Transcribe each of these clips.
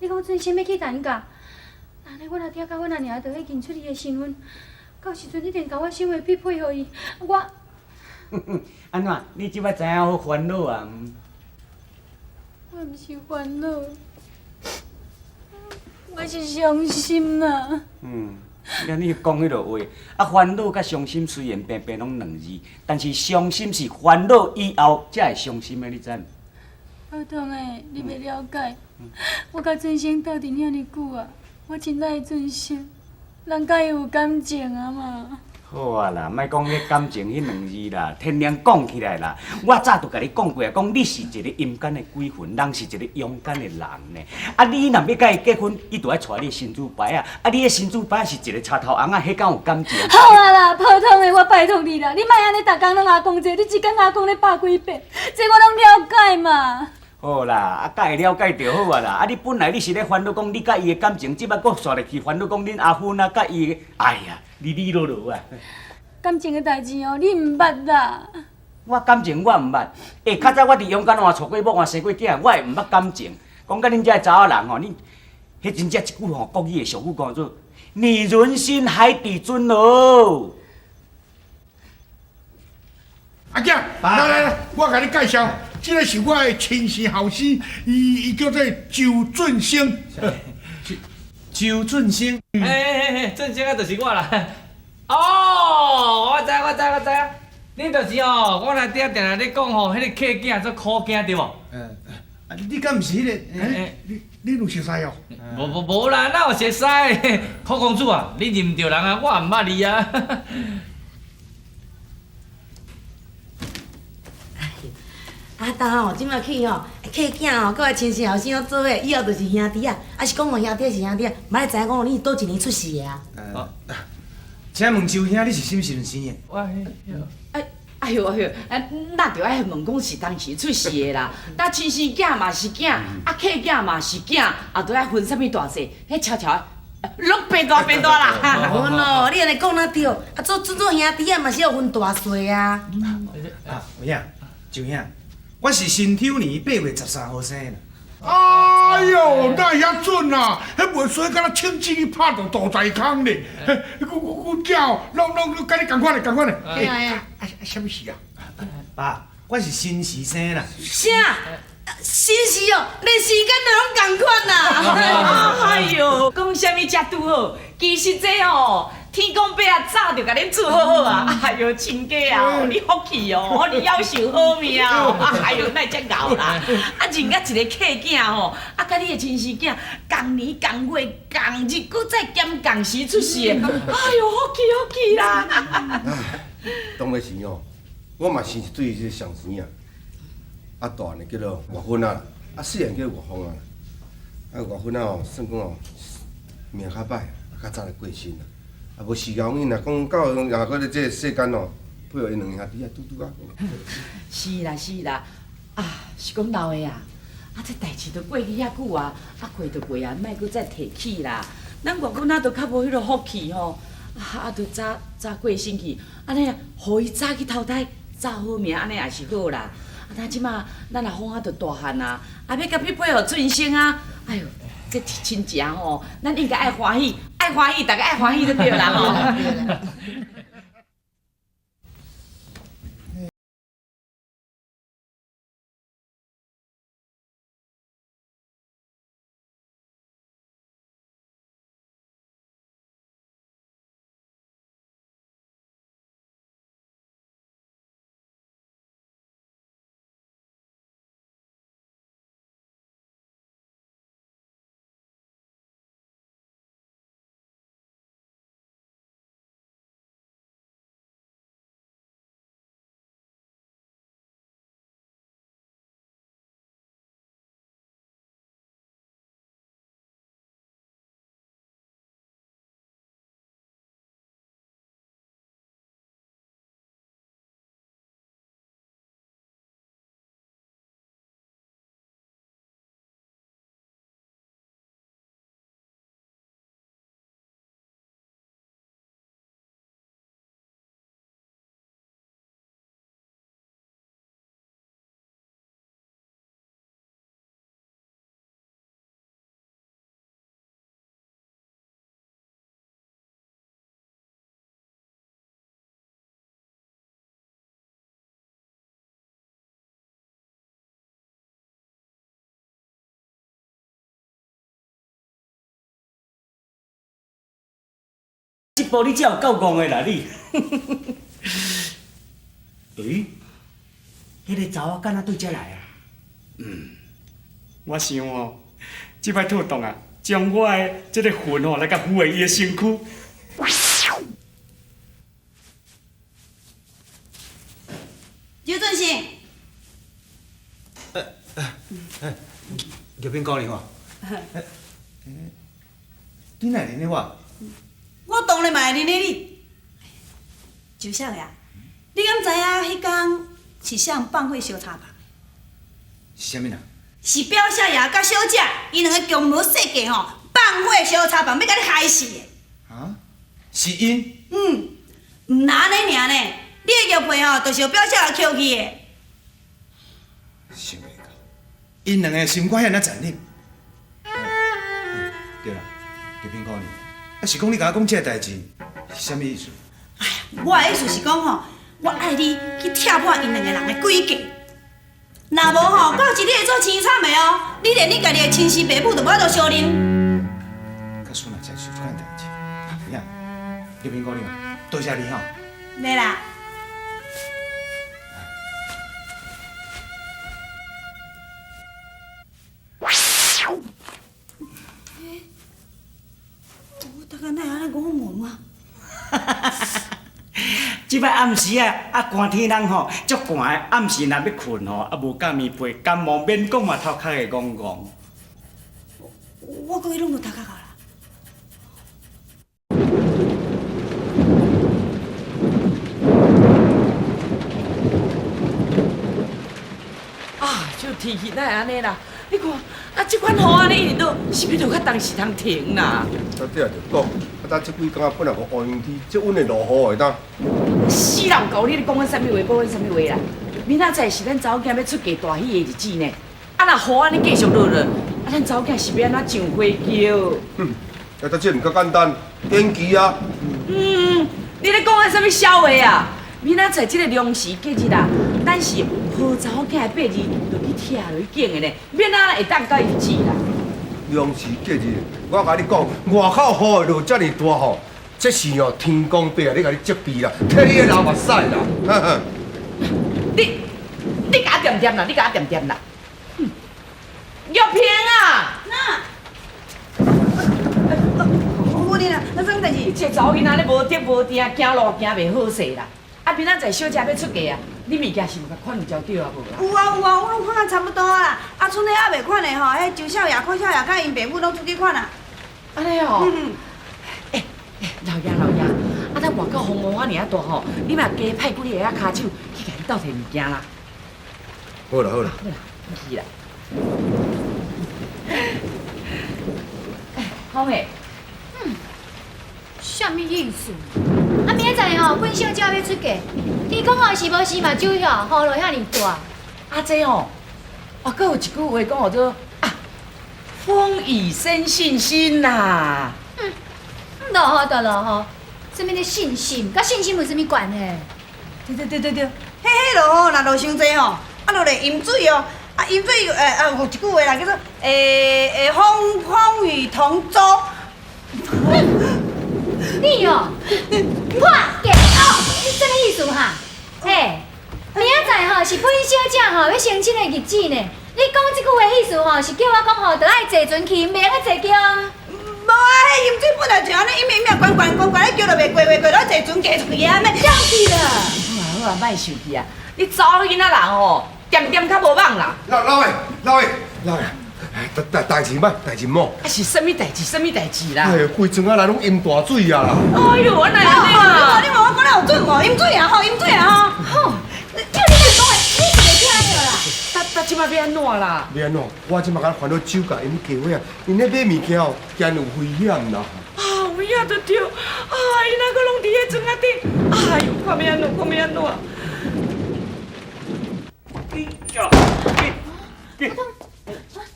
你讲准先要去谈价，安尼我若听到我阿娘就会认出你的身份，到时阵一定甲我想话必配合伊。我安怎？你即摆知影好烦恼啊？我毋是烦恼，我是伤心啦。你讲迄落话，烦恼甲伤心虽然平平拢两字，但是伤心是烦恼以后才会伤心的，你知？普通的，你袂了解。我甲尊生斗阵遐尼久啊，我真爱尊生，人甲伊有感情啊嘛。好啊啦，莫讲迄感情迄两字啦，天亮讲起来啦，我早就甲你讲过啊，讲你是一个勇敢的鬼魂，人是一个勇敢的人呢。你若要甲伊结婚，伊就爱带你新主牌啊，你的新主牌是一个插头红啊，迄敢有感情？好啊啦，普通的，我拜托你啦，你莫安尼逐工拢阿公这，你一工阿公咧百几遍，这我拢了解嘛。好啦，甲会了解就好啊啦。你本来你是咧烦恼讲你甲伊的感情，即摆搁煞入去烦恼讲恁阿芬啊甲伊的，哎呀，哩落落啊。感情的代志哦，你毋捌啦。我感情我毋捌，较早我伫勇敢换娶过某换生过囝，我会毋捌感情。讲甲恁遮查某人吼，恁迄真正一句吼国语的俗语讲做"女人心海底针"哦。阿囝，来，我甲你介绍，这个是我的亲生后生，伊叫做周俊生。周俊生，俊生啊，就是我啦。哦，我知，恁就是哦，我内底定定咧讲吼，迄个客囝做苦囝对无？你敢毋是迄个？你有熟悉哦？无啦，哪有熟悉？苦公主啊，你认唔着人啊，我也毋捌你啊。当吼，即摆去吼，客囝吼，佮亲生后生做伙，以后就是兄弟啊。是讲哦，兄弟是兄弟，莫知影讲你是倒一年出世的啊？请问周兄，你是什么时阵生的？我哎呦，那着爱问讲是当时出世的啦。咱亲生囝嘛是囝，客囝嘛是囝，着爱分啥物大细？迄悄悄的，拢变大啦。阮哦，你安尼讲哪对？做兄弟啊，嘛是要分大细啊。有影，周兄，我是辛丑年8月13号生的。哎呦，哪会遐准啊？迄袂衰，敢若枪子去拍到大财空咧。阮囝拢甲你共款咧。什么事啊？爸，我是新时生啦。啥？新时哦，连时间都拢共款啦。哎呦，讲啥物才拄好？其实这哦。天公伯啊，早就甲恁祝好好啊！哎呦，亲家啊，你福气哦，你夭寿好命哦！哎呦，哪会遮敖啦？认甲一个客囝吼，甲你的亲生囝，同年同月同日，搁再兼同时出世的，哎呦，福气啦！当然是哦，我嘛生一对这上生啊，大呢叫做岳芬啊，细汉叫岳峰啊。岳芬哦，算讲哦，命较歹，较早就过身啦。无时间因若讲到也搁咧这个世间哦，配合因两兄弟啊，拄啊。是啦，是讲老的啊，这代志都过去遐久啊，过就过啊，莫搁再提起啦。咱外公仔都较无迄落福气吼，都早过身去，安尼啊，互伊早去投胎，早好命，安尼也是好啦。咱即马咱阿芳都大汉啊，要甲你配合俊生啊，哎呦，这亲情吼，咱应该爱欢喜。大家爱欢喜就对啦吼。步你才有够戆的啦你。诶，迄个查某敢若对遮来啊？我想哦，即摆兔洞啊，将我的即个魂哦来甲附在伊的身躯。刘俊生，玉萍姑娘哦，你哪认得我？我当然嘛会认得你。周少爷，你敢知影迄天是谁人放火烧茶房？是啥物人？是表少爷甲小姐，因两个共谋设计吼，放火烧茶房，要甲你害死的。啊？是因？毋那安尼尔呢？你的玉佩吼，就是表少爷捡去的。想袂到，因两个心肝遐尔残忍。对啦，玉萍姑娘，啊是讲你甲我讲这个代志是啥物意思？我的意思是讲吼，我爱你去踢破因两个人的诡计。若无吼，到时你会做凄惨的哦。你连你家己的亲生爸母都无法度相认。甲孙啊，才是这款代志。你看，玉萍姑娘，多谢你吼。来啦。我大概哪会安尼讲问我？即摆暗时啊，寒天人吼足寒的，暗时若要困吼，无盖棉被，感冒免讲嘛，头壳会戆戆。我过去拢无头壳啦。啊，就天气哪会安尼啦？你看，啊，即款雨安尼一直落，是要落较当时通停啦？啊，这也着讲，啊，这几工仔本来无乌云天，这稳会落雨会当。死人狗，你咧讲阮啥物话？讲阮啥物话啦？明仔载是咱查某囝要出嫁大喜的日子呢。啊，若雨安尼继续落了，啊，咱查某囝是要安怎上火桥？啊，这毋较简单，天气啊。你咧讲阮啥物笑话啊？明仔载即个龙时节日啦，咱是好查某囝的八字就去拆落去景的呢，免哪会当到日子啦？龙时节日，我甲你讲，外口雨会落遮尔大吼，这是哦天公伯啊，你甲你责备啦，替你流目屎啦。你甲我点点啦，你甲我点点啦。玉萍啊，我哩啦，那什代志？这查某囡仔咧无得无定，行路行袂好势啦。啊，明仔载小姐要出嫁啊，你物件是有甲款交着啊无啦？有啊有啊，我拢看啊差不多啦。啊，剩咧还袂款的吼，迄周少爷、柯少爷甲因爸母拢出去款啊。安尼哦。老爷，啊，咱外口风啊尔大吼，你嘛加派几个骹手去甲因斗摕物件啦。好啦，好啦，去啦。好诶。啥物意思？啊，明仔载吼，阮小姐要出嫁，伊讲吼是无时嘛酒遐，雨落遐尼大。啊，这哦，啊，搁有一句话讲叫做啊，风雨生信心啦。落雨就落雨，什物咧信心？甲信心有啥物关系？对，迄落雨若落伤济吼，啊落来淹水哦，啊淹水有一句话啦，叫做风雨同舟。你哦，我嫁哦，你什么意思哈？嘿，明仔载吼是本小姐吼要成亲的日子呢。你讲即句话意思吼是叫我讲吼，着爱坐船去，袂用坐轿。无啊，迄淹水本来就安尼，淹关咧叫落袂过，落坐船嫁出去啊，咩？上去啦！好啊，莫生气啊！你查某囡仔人吼，点较无网啦。老爷，代志莫。啊是什么代志啦？哎呀，规庄仔来拢淹大水啊啦！哎呦，我哪会啊？你问我讲了有准无？淹水啊吼，吼！叫你来讲的，你是袂听着啦。他即摆要安怎啦？要安怎？我即马甲烦恼酒甲因加伙啊，因咧买物件哦，惊有危险啦。啊，有影就对，啊，伊那个拢伫迄船仔顶，哎呦，看要安怎？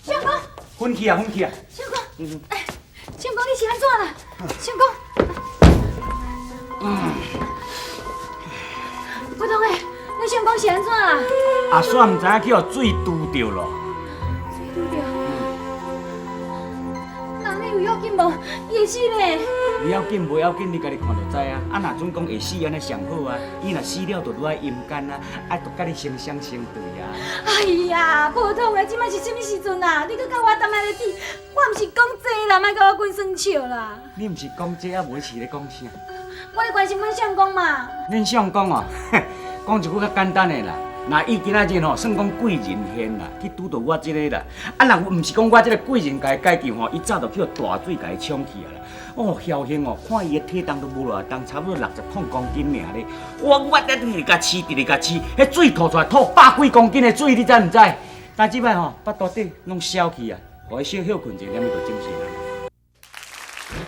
相公，昏去啊！相公，相公你是安怎啦？相公，不懂诶，你相公是安怎啦？阿煞毋知影去互水拄着咯。水拄着，人你有要紧无？也是呢。不要紧，不要紧，你家己看就知啊。啊，若准讲会死安尼上好啊，伊若死了，就愈爱阴间啊，啊，就甲你生相成对啊。哎呀，普通的，即摆是什么时阵啊？你搁甲我当来咧滴，我毋是讲这啦，莫甲我滚耍笑啦。你毋是讲这啊，无是咧讲啥？我咧关心阮相公嘛。恁相公哦，讲一句较简单的啦。那伊今仔日吼，算讲贵人现啦，去拄到我即个啦。啊，若毋是讲我即个贵人家解救吼，伊早就去大水甲伊冲去啊啦。哦，侥幸哦，看伊的体重都无偌重，差不多60公斤尔咧。我直直甲饲，直直甲饲，迄水吐出来吐100几公斤的水，你知毋知？但即摆吼，腹肚底拢消去啊，互伊小休困一下，念伊就精神啊。